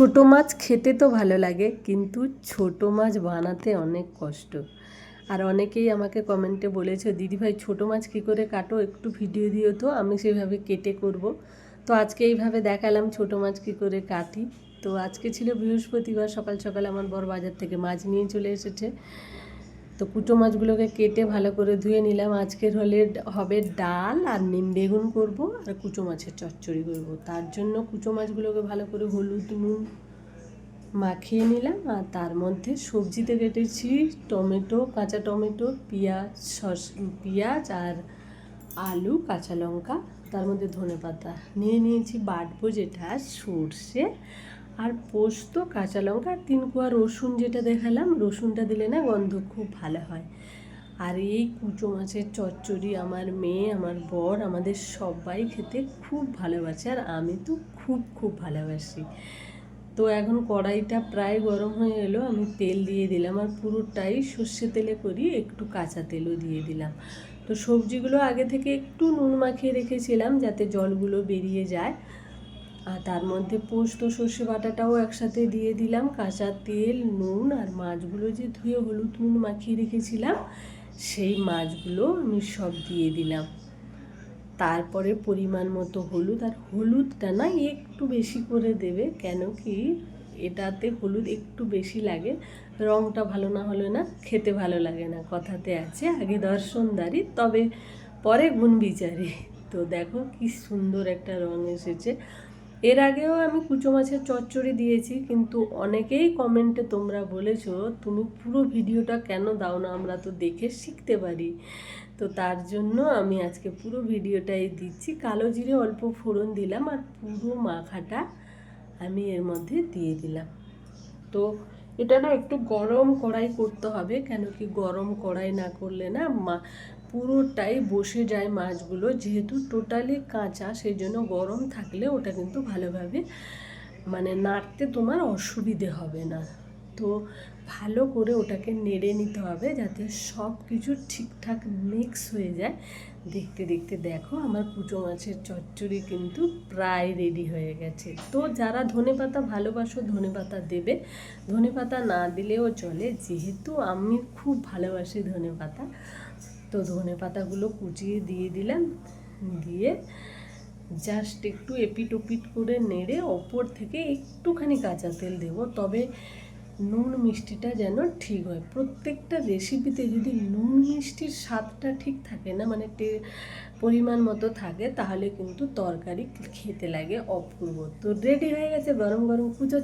ছোট মাছ খেতে তো ভালো লাগে, কিন্তু ছোট মাছ বানাতে অনেক কষ্ট। আর অনেকেই আমাকে কমেন্টে বলেছে, দিদিভাই ছোট মাছ কী করে কাটো, একটু ভিডিও দিও তো, আমি সেভাবে কেটে করব। তো আজকে এইভাবে দেখালাম ছোট মাছ কী করে কাটি। তো আজকে ছিল বৃহস্পতিবার, সকাল সকাল আমার বর বাজার থেকে মাছ নিয়ে চলে এসেছে। তো কুটো মাছগুলোকে কেটে ভালো করে ধুয়ে নিলাম। আজকের হবে ডাল আর নিম বেগুন করবো, আর কুচো মাছের চচ্চড়ি করবো। তার জন্য কুচো মাছগুলোকে ভালো করে হলুদ নুন মাখিয়ে নিলাম। আর তার মধ্যে সবজিতে কেটেছি টমেটো, কাঁচা টমেটো, পেঁয়াজ আর আলু, কাঁচা লঙ্কা, তার মধ্যে ধনেপাতা নিয়ে নিয়েছি। বাটবো যেটা সর্ষে আর পোস্ত, কাঁচা লঙ্কা আর 3 কোয়া রসুন, যেটা দেখালাম। রসুনটা দিলে না গন্ধ খুব ভালো হয়। আর এই কুচো মাছের চচ্চড়ি আমার মেয়ে, আমার বর, আমাদের সবাই খেতে খুব ভালোবাসে, আর আমি তো খুব ভালোবাসি। তো এখন কড়াইটা প্রায় গরম হয়ে এলো, আমি তেল দিয়ে দিলাম। আর পুরোটাই সর্ষে তেলে করি, একটু কাঁচা তেলও দিয়ে দিলাম। তো সবজিগুলো আগে থেকে একটু নুন মাখিয়ে রেখেছিলাম যাতে জলগুলো বেরিয়ে যায়। আর তার মধ্যে পোস্ত সর্ষে বাটাটাও একসাথে দিয়ে দিলাম, কাঁচা তেল, নুন, আর মাছগুলো যে ধুয়ে হলুদ নুন মাখিয়ে রেখেছিলাম সেই মাছগুলো আমি সব দিয়ে দিলাম। তারপরে পরিমাণ মতো হলুদ, আর হলুদটা না একটু বেশি করে দেবে, কেন কি এটাতে হলুদ একটু বেশি লাগে। রঙটা ভালো না হলে না খেতে ভালো লাগে না, কথাতে আছে আগে দর্শনদারি তবে পরে গুণ বিচারি। তো দেখো কি সুন্দর একটা রঙ এসেছে। এর আগেও আমি কুচো মাছের চচ্চড়ি দিয়েছি, কিন্তু অনেকেই কমেন্টে তোমরা বলেছো তুমি পুরো ভিডিওটা কেন দাও না, আমরা তো দেখে শিখতে পারি। তো তার জন্য আমি আজকে পুরো ভিডিওটাই দিচ্ছি। কালো জিরে অল্প ফোড়ন দিলাম, আর পুরো মাখাটা আমি এর মধ্যে দিয়ে দিলাম। তো এটা না একটু গরম কড়াই করতে হবে, কেন কি গরম কড়াই না করলে না পুরোটাই বসে যায় মাছগুলো, যেহেতু টোটালি কাঁচা, সেই জন্য গরম থাকলে ওটা কিন্তু ভালোভাবে নাড়তে তোমার অসুবিধে হবে না। তো ভালো করে ওটাকে নেড়ে নিতে হবে যাতে সব কিছু ঠিকঠাক মিক্স হয়ে যায়। দেখতে দেখতে দেখো আমার কুচো মাছের চচ্চড়ি কিন্তু প্রায় রেডি হয়ে গেছে। তো যারা ধনেপাতা ভালোবাসো ধনেপাতা দেবে, ধনেপাতা না দিলেও চলে, যেহেতু আমি খুব ভালোবাসি ধনেপাতা। তো ধনেপাতাগুলো কুচিয়ে দিয়ে দিলাম, দিয়ে জাস্ট একটু এপিট ওপিট করে নেড়ে ওপর থেকে একটুখানি কাঁচা তেল দেবো। তবে নুন মিষ্টিটা যেন ঠিক হয়। প্রত্যেকটা রেসিপিতে যদি নুন মিষ্টির স্বাদটা ঠিক থাকে না, পরিমাণ মতো থাকে, তাহলে কিন্তু তরকারি খেতে লাগে অপূর্ব। তো রেডি হয়ে গেছে গরম গরম কুচো